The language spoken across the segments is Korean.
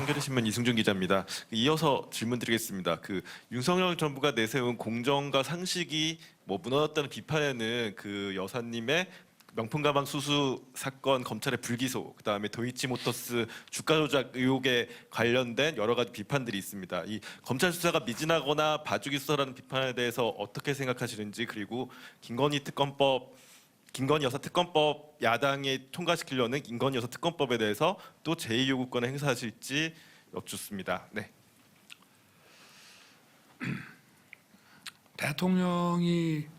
한겨레신문 이승준 기자입니다. 이어서 질문드리겠습니다. 윤석열 정부가 내세운 공정과 상식이 무너졌다는 비판에는 여사님의 명품 가방 수수 사건 검찰의 불기소, 그다음에 도이치모터스 주가 조작 의혹에 관련된 여러 가지 비판들이 있습니다. 이 검찰 수사가 미진하거나 봐주기 수사라는 비판에 대해서 어떻게 생각하시는지, 그리고 김건희 여사 특검법 야당이 통과시키려는 김건희 여사 특검법에 대해서 또 제2요구권을 행사하실지 여쭙습니다. 네. 대통령이라는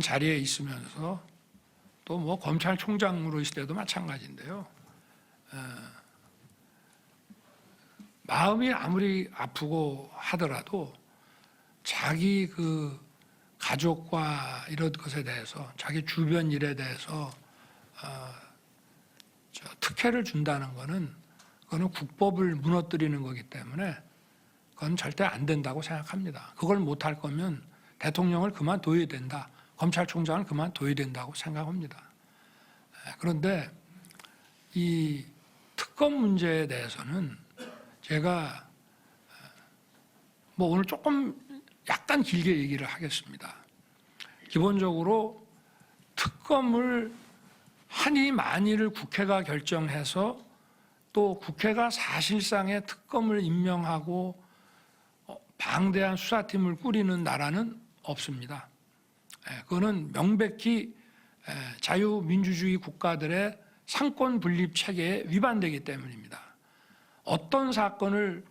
자리에 있으면서 또 검찰총장으로 있을 때도 마찬가지인데요. 마음이 아무리 아프고 하더라도 자기 가족과 이런 것에 대해서, 자기 주변 일에 대해서 특혜를 준다는 것은 그거는 국법을 무너뜨리는 거기 때문에 그건 절대 안 된다고 생각합니다. 그걸 못할 거면 대통령을 그만둬야 된다, 검찰총장을 그만둬야 된다고 생각합니다. 그런데 이 특검 문제에 대해서는 제가 오늘 조금 약간 길게 얘기를 하겠습니다. 기본적으로 특검을 하니 마니를 국회가 결정해서 또 국회가 사실상의 특검을 임명하고 방대한 수사팀을 꾸리는 나라는 없습니다. 그거는 명백히 자유민주주의 국가들의 상권 분립 체계에 위반되기 때문입니다. 어떤 사건에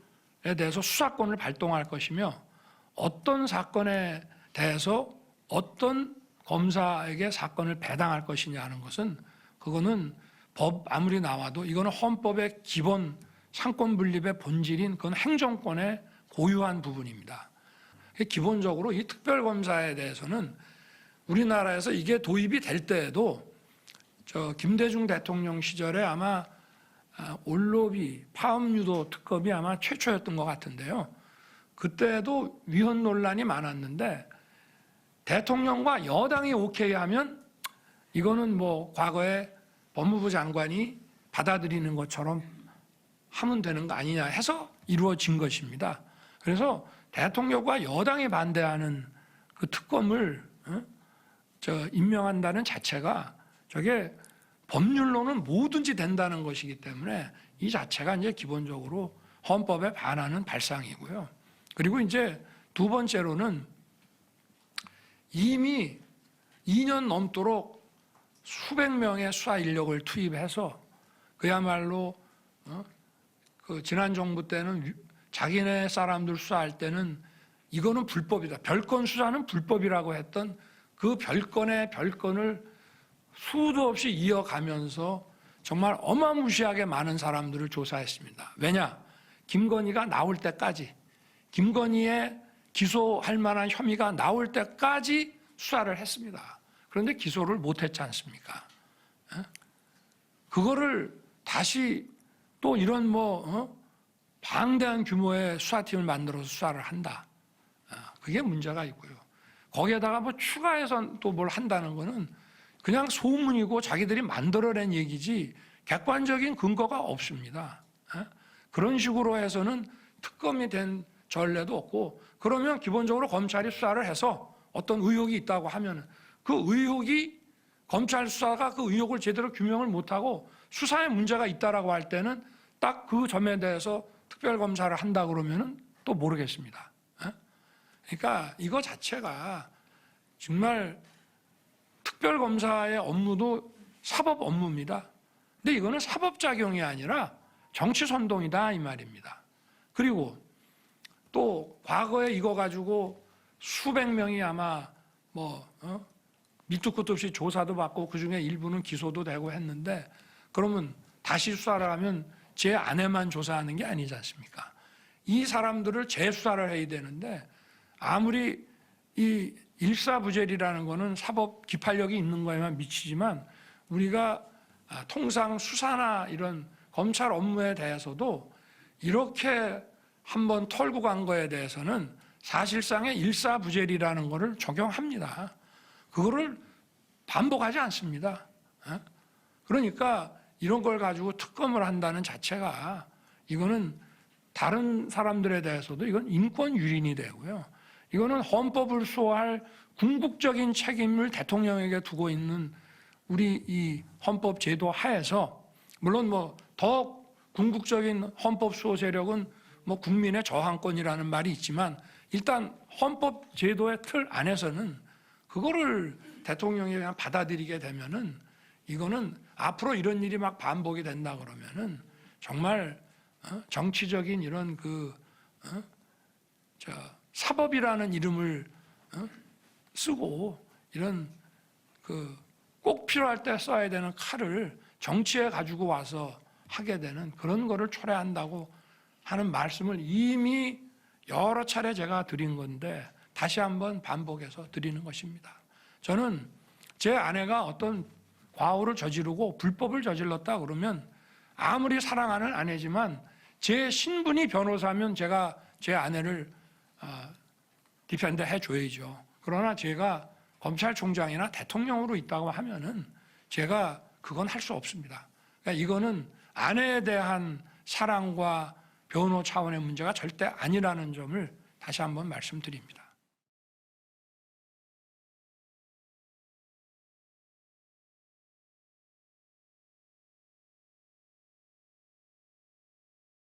대해서 수사권을 발동할 것이며 어떤 사건에 대해서 어떤 검사에게 사건을 배당할 것이냐 하는 것은, 그거는 법 아무리 나와도 이거는 헌법의 기본 상권 분립의 본질인 그건 행정권의 고유한 부분입니다. 기본적으로 이 특별검사에 대해서는 우리나라에서 이게 도입이 될 때에도 김대중 대통령 시절에 아마 올로비 파업유도 특검이 아마 최초였던 것 같은데요. 그때도 위헌 논란이 많았는데 대통령과 여당이 오케이 하면 이거는 과거에 법무부 장관이 받아들이는 것처럼 하면 되는 거 아니냐 해서 이루어진 것입니다. 그래서 대통령과 여당이 반대하는 그 특검을 임명한다는 자체가 저게 법률로는 뭐든지 된다는 것이기 때문에 이 자체가 이제 기본적으로 헌법에 반하는 발상이고요. 그리고 이제 두 번째로는 이미 2년 넘도록 수백 명의 수사 인력을 투입해서 그야말로 지난 정부 때는 자기네 사람들 수사할 때는 이거는 불법이다, 별건 수사는 불법이라고 했던 그 별건의 별건을 수도 없이 이어가면서 정말 어마무시하게 많은 사람들을 조사했습니다. 왜냐? 김건희가 나올 때까지, 김건희의 기소할 만한 혐의가 나올 때까지 수사를 했습니다. 그런데 기소를 못했지 않습니까? 그거를 다시 또 이런 방대한 규모의 수사팀을 만들어서 수사를 한다. 그게 문제가 있고요. 거기에다가 추가해서 또 뭘 한다는 거는 그냥 소문이고 자기들이 만들어낸 얘기지 객관적인 근거가 없습니다. 그런 식으로 해서는 특검이 된 전례도 없고, 그러면 기본적으로 검찰이 수사를 해서 어떤 의혹이 있다고 하면 그 의혹이 검찰 수사가 그 의혹을 제대로 규명을 못하고 수사에 문제가 있다라고 할 때는 딱 그 점에 대해서 특별검사를 한다 그러면은 또 모르겠습니다. 그러니까 이거 자체가 정말 특별검사의 업무도 사법 업무입니다. 근데 이거는 사법작용이 아니라 정치선동이다 이 말입니다. 그리고 또 과거에 이거 가지고 수백 명이 아마 밑도 끝도 없이 조사도 받고 그중에 일부는 기소도 되고 했는데, 그러면 다시 수사를 하면 제 아내만 조사하는 게 아니지 않습니까? 이 사람들을 재수사를 해야 되는데, 아무리 이 일사부재리라는 거는 사법 기판력이 있는 거에만 미치지만 우리가 통상 수사나 이런 검찰 업무에 대해서도 이렇게 한번 털고 간 거에 대해서는 사실상의 일사부재리라는 거를 적용합니다. 그거를 반복하지 않습니다. 그러니까 이런 걸 가지고 특검을 한다는 자체가 이거는 다른 사람들에 대해서도 이건 인권 유린이 되고요. 이거는 헌법을 수호할 궁극적인 책임을 대통령에게 두고 있는 우리 이 헌법 제도 하에서, 물론 뭐 더 궁극적인 헌법 수호 세력은 뭐 국민의 저항권이라는 말이 있지만, 일단 헌법 제도의 틀 안에서는 그거를 대통령이 그냥 받아들이게 되면은, 이거는 앞으로 이런 일이 막 반복이 된다 그러면은 정말 정치적인 이런 사법이라는 이름을 쓰고, 이런 꼭 필요할 때 써야 되는 칼을 정치에 가지고 와서 하게 되는 그런 거를 초래한다고 하는 말씀을 이미 여러 차례 제가 드린 건데 다시 한번 반복해서 드리는 것입니다. 저는 제 아내가 어떤 과오를 저지르고 불법을 저질렀다 그러면, 아무리 사랑하는 아내지만 제 신분이 변호사면 제가 제 아내를 디펜드 해줘야죠. 그러나 제가 검찰총장이나 대통령으로 있다고 하면은 제가 그건 할 수 없습니다. 그러니까 이거는 아내에 대한 사랑과 변호 차원의 문제가 절대 아니라는 점을 다시 한번 말씀드립니다.